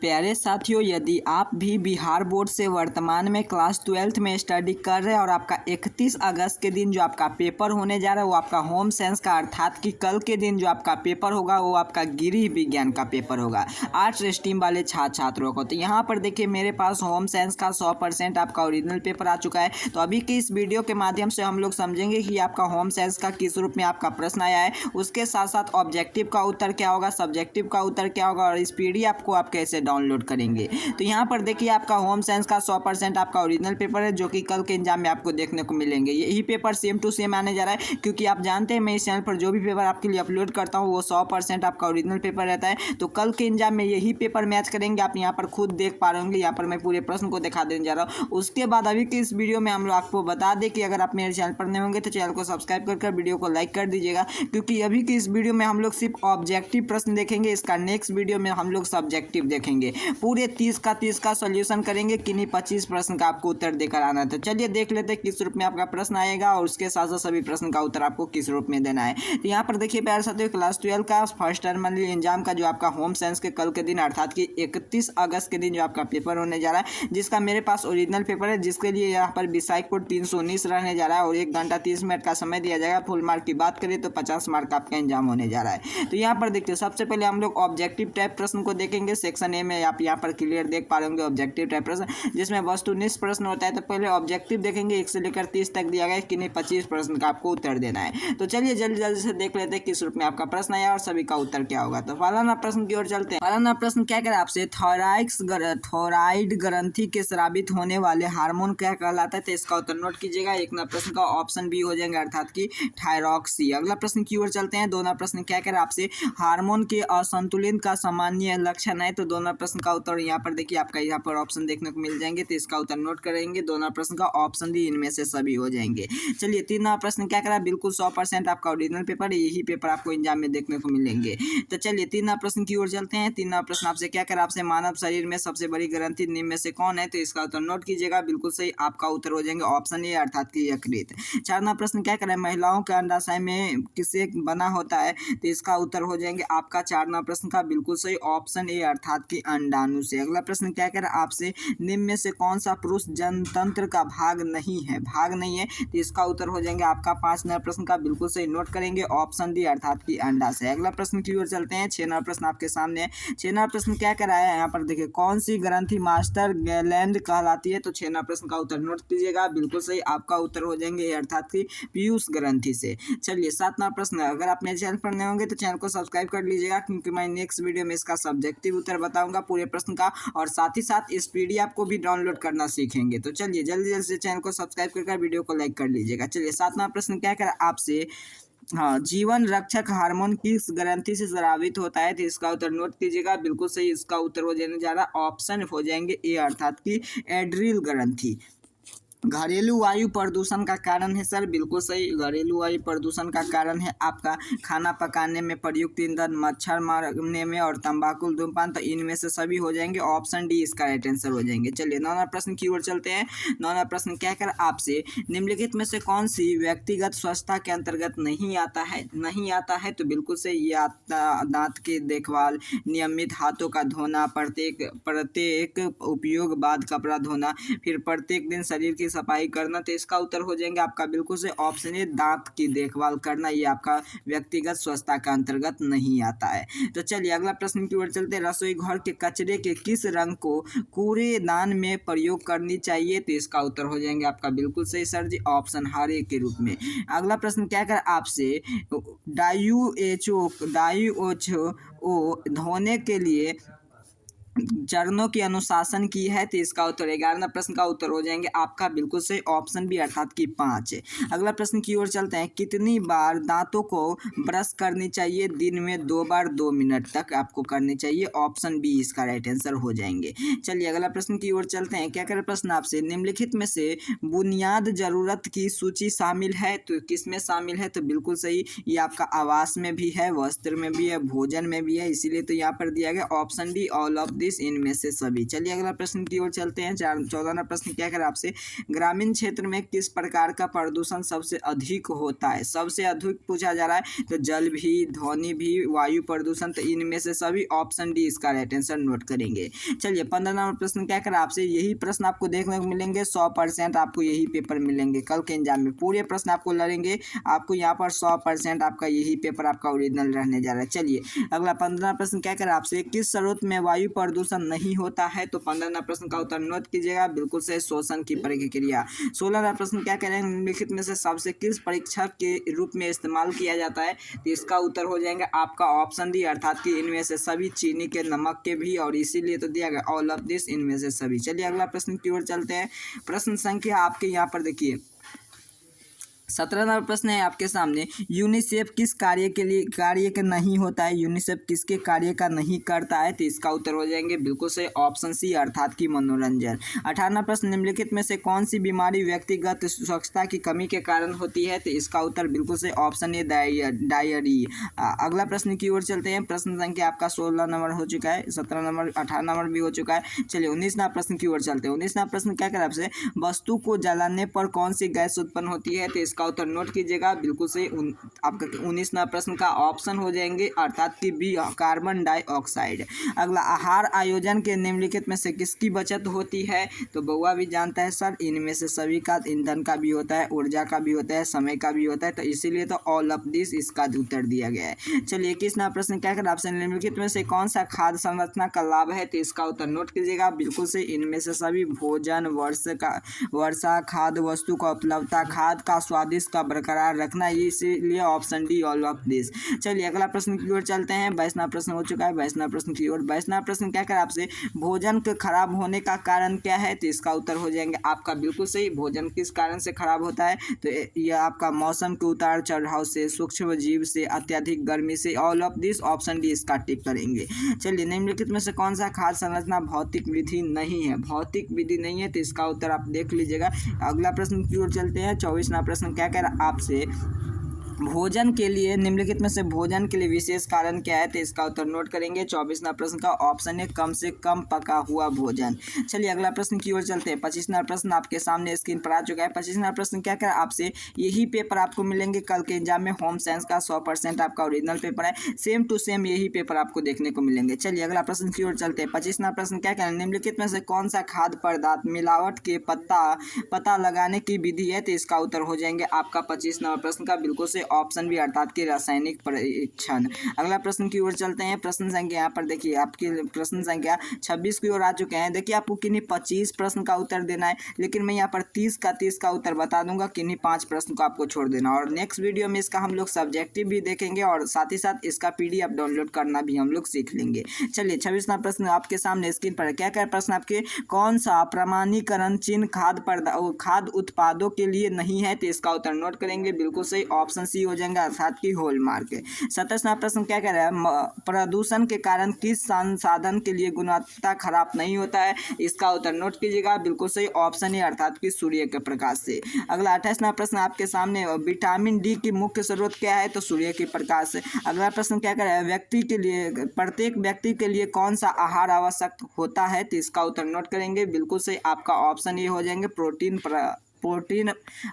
प्यारे साथियों, यदि आप भी बिहार बोर्ड से वर्तमान में क्लास 12th में स्टडी कर रहे हैं और आपका 31 अगस्त के दिन जो आपका पेपर होने जा रहा है वो आपका होम साइंस का, अर्थात कि कल के दिन जो आपका पेपर होगा वो आपका गृह विज्ञान का पेपर होगा आर्ट्स स्ट्रीम वाले छात्रों को। तो यहाँ पर देखिए मेरे पास होम साइंस का 100% आपका ओरिजिनल पेपर आ चुका है। तो अभी की इस वीडियो के माध्यम से हम लोग समझेंगे कि आपका होम साइंस का किस रूप में आपका प्रश्न आया है, उसके साथ साथ ऑब्जेक्टिव का उत्तर क्या होगा, सब्जेक्टिव का उत्तर क्या होगा और इस PDF को आप कैसे डाउनलोड करेंगे। तो यहाँ पर देखिए आपका होम साइंस का 100% आपका ओरिजिनल पेपर है जो कि कल के एग्जाम में आपको देखने को मिलेंगे। यही पेपर सेम टू सेम आने जा रहा है, क्योंकि आप जानते हैं मैं इस चैनल पर जो भी पेपर आपके लिए अपलोड करता हूँ वो 100% आपका ओरिजिनल पेपर रहता है। तो कल के एग्जाम में यही पेपर मैच करेंगे। आप यहाँ पर खुद देख पा रहे होंगे, यहाँ पर मैं पूरे प्रश्न को दिखा देने जा रहा हूँ। उसके बाद अभी की इस वीडियो में हम लोग आपको बता दें कि अगर आप मेरे चैनल पर नए होंगे तो चैनल को सब्सक्राइब कर वीडियो को लाइक कर दीजिएगा, क्योंकि अभी की इस वीडियो में हम लोग सिर्फ ऑब्जेक्टिव प्रश्न देखेंगे। इसका नेक्स्ट वीडियो में हम लोग सब्जेक्टिव देखेंगे। पूरे 30 का सॉल्यूशन करेंगे, किन्हीं 25 प्रश्न का आपको उत्तर देकर आना है। तो चलिए देख लेते हैं किस रूप में आपका प्रश्न आएगा और उसके साथ साथ सभी प्रश्न का उत्तर आपको किस रूप में देना है। तो यहाँ पर देखिए प्यारे साथियों, क्लास 12 का फर्स्ट टर्मिनल एग्जाम का जो आपका होम साइंस के कल के दिन अर्थात कि 31 अगस्त के दिन जो आपका पेपर होने जा रहा है, जिसका मेरे पास ओरिजिनल पेपर है, जिसके लिए यहाँ पर विषय कोड 319 रहने जा रहा है और 1 घंटा 30 मिनट का समय दिया जाएगा। फुल मार्क की बात करें तो 50 मार्क का आपका एग्जाम होने जा रहा है। तो यहाँ पर देखिए सबसे पहले हम लोग ऑब्जेक्टिव टाइप प्रश्न को देखेंगे। सेक्शन ए में आप यहाँ पर क्लियर देख पा रहे होंगे ऑब्जेक्टिव टाइप प्रश्न, जिसमें वस्तुनिष्ठ प्रश्न होता है। तो पहले ऑब्जेक्टिव देखेंगे, 1 से लेकर 30 तक दिया गया है, किन्हीं 25 प्रश्न का आपको उत्तर देना है। तो चलिए जल्दी से देख लेते हैं किस रूप में आपका प्रश्न आया और सभी का उत्तर क्या होगा। तो फलाना प्रश्न की ओर चलते हैं। फलाना प्रश्न क्या करे आपसे, थॉयराइड ग्रंथि के स्रावित होने वाले हार्मोन क्या कहलाता है। तो इसका उत्तर नोट कीजिएगा। एक नंबर प्रश्न का ऑप्शन बी हो जाएगा, अर्थात कि थायरॉक्सी। अगला प्रश्न की ओर चलते हैं। 2 नंबर प्रश्न क्या करे आपसे, हार्मोन के असंतुलन का सामान्य लक्षण है। तो 2 नंबर प्रश्न का उत्तर यहाँ पर देखिए आपका यहाँ पर ऑप्शन देखने को मिल जाएंगे। तो इसका उत्तर नोट करेंगे। 2 नंबर प्रश्न का ऑप्शन डी, इनमें से सभी हो जाएंगे। चलिए 3 नंबर प्रश्न क्या करा, बिल्कुल 100% आपका ओरिजिनल पेपर है, यही पेपर आपको एग्जाम में देखने को मिलेंगे। तो चलिए 3 नंबर प्रश्न की ओर चलते हैं। 3 नंबर प्रश्न आपसे क्या करा आपसे, मानव शरीर में सबसे बड़ी ग्रंथि निम्न में से कौन है। तो इसका उत्तर नोट कीजिएगा। बिल्कुल सही आपका उत्तर हो जाएंगे ऑप्शन ए, अर्थात कि यकृत। 4 नंबर प्रश्न क्या करें, महिलाओं के अंडाशय में किससे बना होता है। तो इसका उत्तर हो जाएंगे आपका 4 नंबर प्रश्न का बिल्कुल सही ऑप्शन ए, अर्थात कि अंडाणु से। अगला प्रश्न क्या करें आपसे, निम्न में से कौन सा पुरुष जनतंत्र का भाग नहीं है। तो इसका उत्तर हो जाएंगे आपका 5 नंबर प्रश्न का बिल्कुल सही नोट करेंगे ऑप्शन डी, अर्थात कि अंडा से। अगला प्रश्न की ओर चलते हैं। 6 नंबर प्रश्न आपके सामने है। 6 नंबर प्रश्न क्या कराया है, यहाँ पर देखिए कौन सी ग्रंथि मास्टर गैलैंड कहलाती है। तो 6 नंबर प्रश्न का उत्तर नोट कीजिएगा। बिल्कुल सही आपका उत्तर हो जाएंगे अर्थात कि पीयूष ग्रंथि से। चलिए 7 नंबर प्रश्न, अगर आप मेरे चैनल पर नए होंगे तो चैनल को सब्सक्राइब कर लीजिएगा, क्योंकि मैं नेक्स्ट वीडियो में इसका सब्जेक्टिव उत्तर बताऊंगा पूरे प्रश्न का, और साथ ही साथ इस PDF को भी डाउनलोड करना सीखेंगे। तो चलिए जल्दी से चैनल को सब्सक्राइब करके वीडियो को लाइक कर लीजिएगा। चलिए 7 नंबर प्रश्न क्या करें आपसे, हाँ, जीवन रक्षक हार्मोन किस ग्रंथि से स्रावित होता है। तो इसका उत्तर नोट कीजिएगा। बिल्कुल सही इसका उत्तर हो जाने जा रहा ऑप्शन हो जाएंगे ए, अर्थात कि एड्रिनल ग्रंथि। घरेलू वायु प्रदूषण का कारण है सर, बिल्कुल सही। घरेलू वायु प्रदूषण का कारण है आपका खाना पकाने में प्रयुक्त ईंधन, मच्छर मारने में और तंबाकू धूमपान। तो इनमें से सभी हो जाएंगे ऑप्शन डी, इसका राइट आंसर हो जाएंगे। चलिए 9 नंबर प्रश्न की ओर चलते हैं। 9 नंबर प्रश्न क्या कर आपसे, निम्नलिखित में से कौन सी व्यक्तिगत स्वच्छता के अंतर्गत नहीं आता है। तो बिल्कुल सही ये आता दांत की देखभाल, नियमित हाथों का धोना, प्रत्येक उपयोग बाद कपड़ा धोना, फिर प्रत्येक दिन शरीर की सफाई करना। तो इसका उत्तर हो जाएंगे आपका बिल्कुल से ऑप्शन ए, दांत की देखभाल करना। ये आपका व्यक्तिगत स्वच्छता का अंतर्गत नहीं आता है। तो चलिए अगला प्रश्न की ओर चलते हैं। रसोई घर के कचरे के किस रंग को कूड़ेदान में प्रयोग करनी चाहिए। तो इसका उत्तर हो जाएंगे आपका बिल्कुल सही सर जी, ऑप्शन हरे के रूप में। अगला प्रश्न क्या कर आपसे, WHO धोने के लिए चरणों की अनुशासन की है। तो इसका उत्तर 11 प्रश्न का उत्तर हो जाएंगे आपका बिल्कुल सही ऑप्शन बी, अर्थात कि 5। अगला प्रश्न की ओर चलते हैं। कितनी बार दांतों को ब्रश करनी चाहिए। दिन में 2 बार 2 मिनट तक आपको करनी चाहिए, ऑप्शन बी इसका राइट आंसर हो जाएंगे। चलिए अगला प्रश्न की ओर चलते हैं। क्या करें प्रश्न आपसे, निम्नलिखित में से बुनियाद जरूरत की सूची शामिल है। तो किसमें शामिल है। तो बिल्कुल सही ये आपका आवास में भी है, वस्त्र में भी है, भोजन में भी है, इसीलिए तो यहाँ पर दिया गया option D, all of this, इनमें इनमें से सभी। चलिए अगला प्रश्न की ओर चलते हैं। 14वां प्रश्न क्या कर आपसे, ग्रामीण क्षेत्र में किस प्रकार का प्रदूषण सबसे अधिक होता है? सबसे अधिक पूछा जा रहा है, तो जल भी, ध्वनि भी, वायु प्रदूषण, तो इनमें से सभी। ऑप्शन डी इसका राइट आंसर नोट करेंगे। चलिए 15वां प्रश्न क्या कर आपसे, यही प्रश्न आपको देखने को मिलेंगे 100% आपको यही पेपर मिलेंगे कल के एग्जाम में। पूरे प्रश्न आपको लड़ेंगे, आपको यहाँ पर 100% आपका यही पेपर आपका ओरिजिनल रहने जा रहा है। चलिए अगला 15वां प्रश्न क्या कर आपसे, किस स्रोत में वायु प्रदूषण नहीं होता है? तो 15वां प्रश्न का उत्तर नोट कीजिएगा, बिल्कुल से शोषण की प्रक्रिया। 16वां प्रश्न क्या कह रहे हैं, निम्नलिखित में से सबसे किस परीक्षक के रूप में इस्तेमाल किया जाता है? तो इसका उत्तर हो जाएंगे आपका ऑप्शन डी, अर्थात कि इनमें से सभी, चीनी के, नमक के भी, और इसीलिए तो दिया गया ऑल ऑफ दिस, इनमें से सभी। चलिए अगला प्रश्न की ओर चलते हैं। प्रश्न संख्या आपके यहाँ पर देखिए 17वां प्रश्न है आपके सामने, यूनिसेफ किस कार्य के नहीं होता है? यूनिसेफ किसके कार्य का नहीं करता है? तो इसका उत्तर हो जाएंगे बिल्कुल से ऑप्शन सी, अर्थात की मनोरंजन। 18वां प्रश्न, निम्नलिखित में से कौन सी बीमारी व्यक्तिगत स्वच्छता की कमी के कारण होती है? तो इसका उत्तर बिल्कुल से ऑप्शन ए, डायरी। अगला प्रश्न की ओर चलते हैं। प्रश्न संख्या आपका 16 नंबर हो चुका है, 17 नंबर, 18 नंबर भी हो चुका है। चलिए 19वां प्रश्न की ओर चलते हैं। 19वां प्रश्न क्या कर आपसे, वस्तु को जलाने पर कौन सी गैस उत्पन्न होती है? तो का उत्तर नोट कीजिएगा, बिल्कुल से आपका 19वां प्रश्न का ऑप्शन हो जाएंगे, अर्थात कि बी, कार्बन डाइऑक्साइड। अगला, आहार आयोजन के निम्नलिखित में से किसकी बचत होती है? तो बउआ भी जानता है सर, इनमें से सभी का, ईंधन का भी होता है, ऊर्जा का भी होता है, समय का भी होता है, तो इसीलिए तो ऑल ऑफ दिस इसका उत्तर दिया गया है। चलिए 21वां प्रश्न क्या कर आपसे, निम्नलिखित में से कौन सा खाद्य संरचना का लाभ है? तो इसका उत्तर नोट कीजिएगा, बिल्कुल से इनमें से सभी। भोजन, वर्षा, खाद्य वस्तु का उपलब्धता, खाद्य का स्वादिष्ट का बरकरार रखना, इसीलिए option D, all of this. चलिए अगला प्रश्न की ओर चलते हैं। 22वां प्रश्न हो चुका है। 22वां प्रश्न की ओर, 22वां प्रश्न क्या कर आपसे, भोजन के खराब होने का कारण क्या है? तो इसका उत्तर हो जाएंगे आपका बिल्कुल सही, भोजन किस कारण से खराब होता है? तो यह आपका मौसम के उतार चढ़ाव से, सूक्ष्म जीव से, अत्यधिक गर्मी से, all of this, option D इसका टिक करेंगे। चलिए निम्नलिखित में से कौन सा खाद्य संरचना भौतिक विधि नहीं है? भौतिक विधि नहीं है, तो इसका उत्तर आप देख लीजिएगा। अगला प्रश्न की ओर चलते हैं। 24वां प्रश्न क्या कह रहा आपसे, भोजन के लिए, निम्नलिखित में से भोजन के लिए विशेष कारण क्या है? तो इसका उत्तर नोट करेंगे। 24वां प्रश्न का ऑप्शन है कम से कम पका हुआ भोजन। चलिए अगला प्रश्न की ओर चलते हैं। 25वां प्रश्न आपके सामने स्क्रीन पर आ चुका है। 25वां प्रश्न क्या कर आपसे, यही पेपर आपको मिलेंगे कल के एग्जाम में, होम साइंस का 100% आपका ओरिजिनल पेपर है, सेम टू सेम यही पेपर आपको देखने को मिलेंगे। चलिए अगला प्रश्न की ओर चलते हैं। 25वां प्रश्न क्या कह, निम्नलिखित में से कौन सा खाद्य पदार्थ मिलावट के पता लगाने की विधि है? तो इसका उत्तर हो जाएंगे आपका 25वां प्रश्न का बिल्कुल से ऑप्शन भी, अर्थात के रासायनिक परीक्षण। अगला प्रश्न की ओर चलते हैं। प्रश्न संख्या यहाँ पर देखिए, आपकी प्रश्न संख्या 26 की ओर आ चुके हैं। देखिए आपको किन्हीं 25 प्रश्न का उत्तर देना है, लेकिन मैं यहाँ पर 30 का उत्तर बता दूंगा, किन्हीं 5 प्रश्न को आपको छोड़ देना। और नेक्स्ट वीडियो में इसका हम लोग सब्जेक्टिव भी देखेंगे, और साथ ही साथ इसका PDF डाउनलोड करना भी हम लोग सीख लेंगे। चलिए 26वां प्रश्न आपके सामने स्क्रीन पर क्या क्या प्रश्न आपके, कौन सा प्रमाणीकरण चिन्ह खाद्य उत्पादों के लिए नहीं है? तो इसका उत्तर नोट करेंगे, बिल्कुल सही, ऑप्शन सी हो जाएगा, अर्थात की हॉलमार्क। 27वां प्रश्न क्या कह रहा है, प्रदूषण के कारण किस संसाधन के लिए गुणवत्ता खराब नहीं होता है? इसका उत्तर नोट कीजिएगा, बिल्कुल सही, ऑप्शन है, अर्थात की सूर्य के प्रकाश से। अगला 28वां प्रश्न आपके सामने, विटामिन डी की मुख्य स्रोत क्या है? तो सूर्य के प्रकाश से। अगला प्रश्न क्या कह रहा है, प्रत्येक व्यक्ति के लिए कौन सा आहार आवश्यक होता है? तो इसका उत्तर नोट करेंगे, बिल्कुल सही, आपका ऑप्शन ये हो जाएंगे, प्रोटीन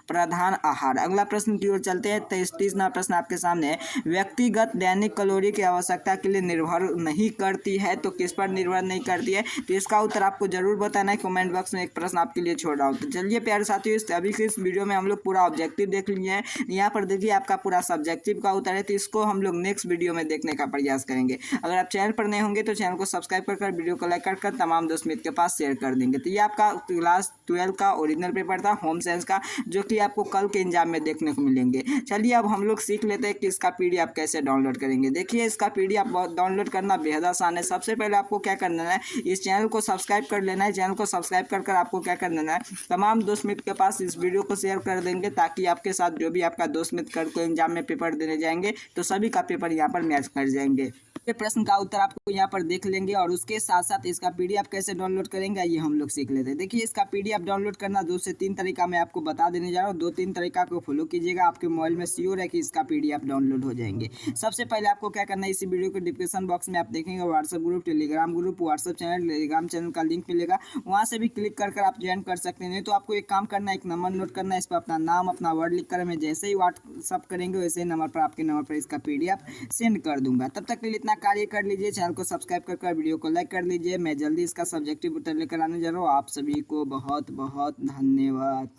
प्रधान आहार। अगला प्रश्न की ओर चलते हैं। 33वां प्रश्न आपके सामने है, व्यक्तिगत दैनिक कैलोरी की आवश्यकता के लिए निर्भर नहीं करती है, तो किस पर निर्भर नहीं करती है? तो इसका उत्तर आपको जरूर बताना है, कमेंट बॉक्स में एक प्रश्न आपके लिए छोड़ रहा हूँ। तो चलिए प्यारे साथियों, अभी के इस वीडियो में हम लोग पूरा ऑब्जेक्टिव देख लिए हैं। यहाँ पर देखिए आपका पूरा सब्जेक्टिव का उत्तर है, तो इसको हम लोग नेक्स्ट वीडियो में देखने का प्रयास करेंगे। अगर आप चैनल पर नए होंगे तो चैनल को सब्सक्राइब कर वीडियो को लाइक कर तमाम दोस्त मित्र के पास शेयर कर देंगे। तो ये आपका क्लास 12 का ओरिजिनल पेपर था, होम साइंस का, जो कि आपको कल के एग्जाम में देखने को मिलेंगे। चलिए अब हम लोग सीख लेते हैं कि इसका PDF कैसे डाउनलोड करेंगे। देखिए इसका PDF डाउनलोड करना बेहद आसान है। सबसे पहले आपको क्या करना है, इस चैनल को सब्सक्राइब कर लेना है। चैनल को सब्सक्राइब कर आपको क्या कर देना है, तमाम दोस्त मित्र के पास इस वीडियो को शेयर कर देंगे, ताकि आपके साथ जो भी आपका दोस्त मित्र कल को एग्जाम में पेपर देने जाएंगे तो सभी का पेपर यहाँ पर मैच कर जाएंगे। ये प्रश्न का उत्तर आपको यहाँ पर देख लेंगे और उसके साथ साथ इसका पीडीएफ कैसे डाउनलोड करेंगे ये हम लोग सीख लेते हैं। देखिए इसका पीडीएफ डाउनलोड करना 2 से 3 तरीका मैं आपको बता देने जा रहा हूँ। 2-3 तरीका को फॉलो कीजिएगा, आपके मोबाइल में श्योर है कि इसका पीडीएफ डाउनलोड हो जाएंगे। सबसे पहले आपको क्या करना है, इसी वीडियो के डिस्क्रिप्शन बॉक्स में आप देखेंगे WhatsApp group, Telegram group, WhatsApp channel, Telegram channel का लिंक मिलेगा, वहाँ से भी क्लिक कर आप ज्वाइन कर सकते हैं। नहीं तो आपको एक काम करना है, एक नंबर नोट करना है, इस पर अपना नाम अपना वर्ड लिख कर मैं जैसे ही व्हाट्सअप करेंगे वैसे ही नंबर पर आपके नंबर पर इसका पीडीएफ सेंड कर दूंगा। तब तक के लिए इतना कार्य कर लीजिए, चैनल को सब्सक्राइब कर वीडियो को लाइक कर लीजिए। मैं जल्दी इसका सब्जेक्टिव उत्तर लेकर आने जा रहा हूँ। आप सभी को बहुत बहुत धन्यवाद।